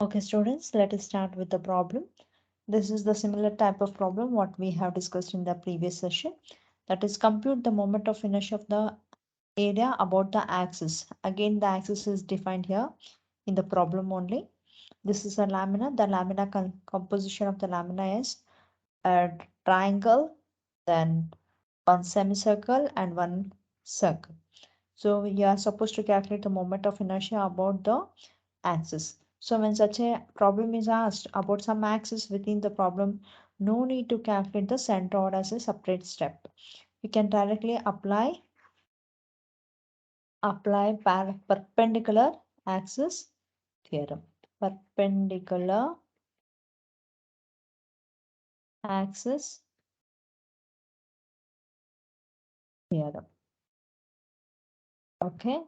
Okay, students, let us start with the problem. This is the similar type of problem what we have discussed in the previous session. That is, compute the moment of inertia of the area about the axis. Again, the axis is defined here in the problem only. This is a lamina. The lamina composition of the lamina is a triangle, then one semicircle and one circle. So you are supposed to calculate the moment of inertia about the axis. So when such a problem is asked about some axis within the problem, no need to calculate the centroid as a separate step. You can directly apply perpendicular axis theorem. Perpendicular axis theorem. Okay.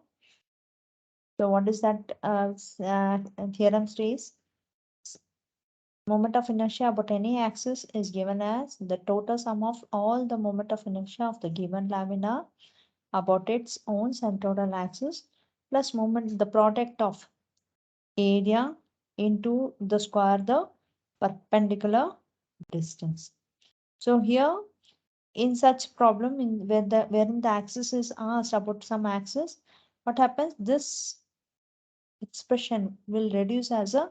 So what is that theorem says? Moment of inertia about any axis is given as the total sum of all the moment of inertia of the given lamina about its own centroidal axis plus moment the product of area into the square the perpendicular distance. So here in such problem in where the wherein the axis is asked about some axis, what happens? This expression will reduce as a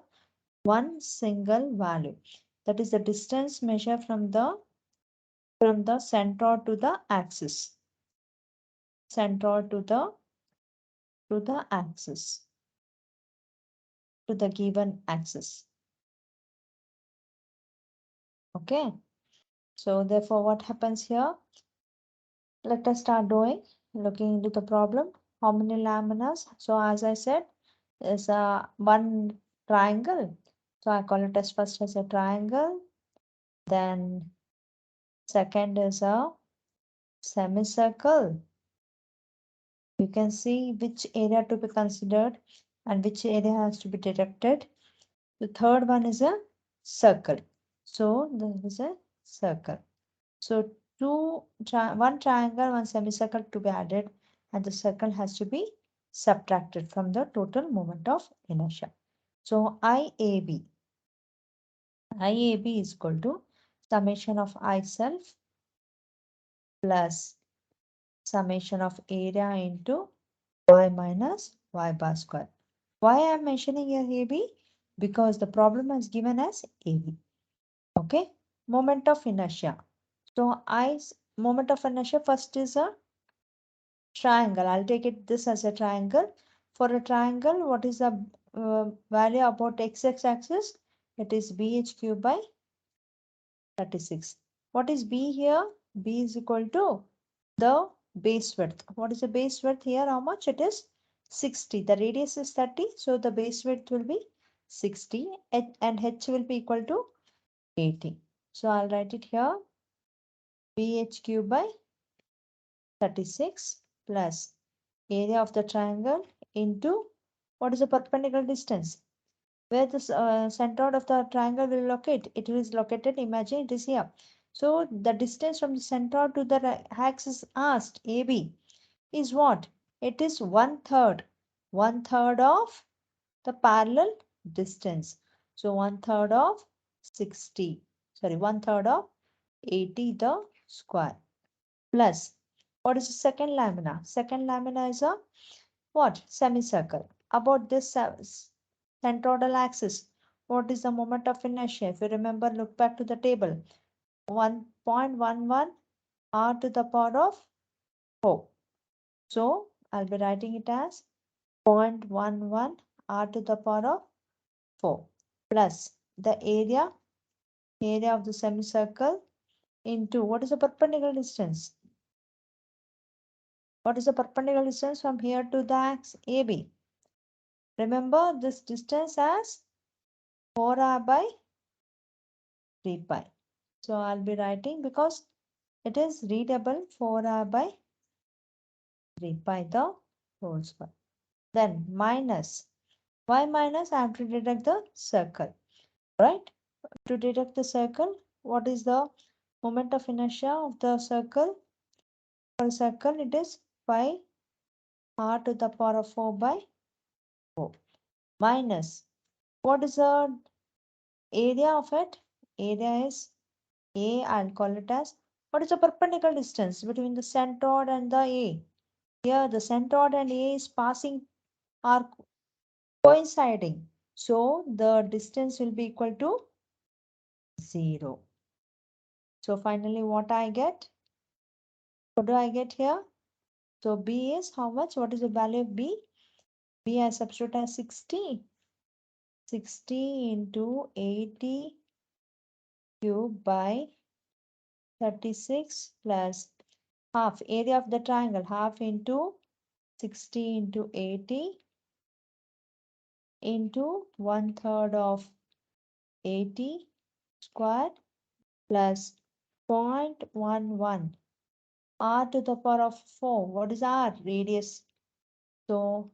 one single value. That is the distance measured from the centroid to the axis. Centroid to the axis. To the given axis. Okay. So therefore, what happens here? Let us start looking into the problem. How many laminas? So as I said, is a one triangle. So I call it as first as a triangle. Then second is a semicircle. You can see which area to be considered and which area has to be deducted. The third one is a circle. So there is a circle. So one triangle, one semicircle to be added, and the circle has to be subtracted from the total moment of inertia. So IAB is equal to summation of I self plus summation of area into y minus y bar square. Why I am mentioning here AB? Because the problem is given as AB. Okay, moment of inertia. So moment of inertia first is a triangle. I'll take it this as a triangle. For a triangle, what is the value about x axis? It is bh cube by 36. What is b here? B is equal to the base width. What is the base width here? How much? It is 60. The radius is 30. So the base width will be 60 and h will be equal to 80. So I'll write it here. bh cube by 36 plus area of the triangle into what is the perpendicular distance? Where the center of the triangle will locate? It is located, imagine it is here. So the distance from the center to the axis asked, AB, is what? It is one third. One third of the parallel distance. So one third of 60. Sorry, one third of 80 the square. Plus, what is the second lamina? Second lamina is a what? Semicircle. About this centroidal axis, what is the moment of inertia? If you remember, look back to the table. 1.11 r to the power of 4. So, I'll be writing it as 0.11 r to the power of 4 plus the area of the semicircle into what is the perpendicular distance? What is the perpendicular distance from here to the axis AB? Remember this distance as 4r by 3 pi. So I'll be writing because it is readable 4r by 3 pi the whole square. Then minus. Why minus? I have to deduct the circle. Right? To deduct the circle, what is the moment of inertia of the circle? For a circle, it is pi r to the power of 4 by 4 minus What is the area of it? Area is A, I'll call it as, what is the perpendicular distance between the centroid and the A? Here the centroid and A is passing, are coinciding. So the distance will be equal to 0. So finally what I get? What do I get here? So B is how much? What is the value of B? B I substitute as 60. 60 into 80 cubed by 36 plus half area of the triangle, half into 60 into 80 into 1/3 of 80 square plus 0.11 r to the power of 4. What is r? Radius. So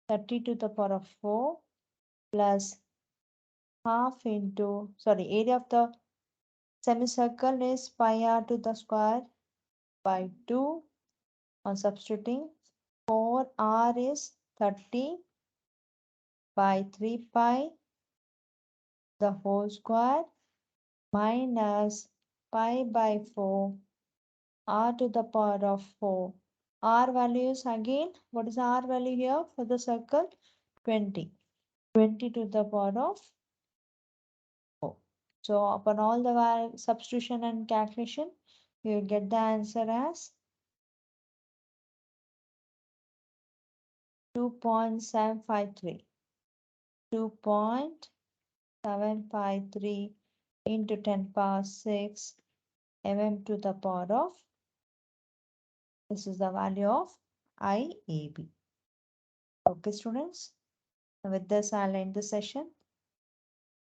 30 to the power of 4 plus half into, sorry, area of the semicircle is pi r to the square by 2. On substituting, 4r is 30 by 3 pi the whole square minus pi by 4 r to the power of 4. R values again, what is R value here for the circle? 20. 20 to the power of 4. So upon all the substitution and calculation, you will get the answer as 2.753. 2.753 into 10 power 6 mm to the power of, this is the value of IAB. Okay, students. With this, I'll end the session.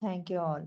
Thank you all.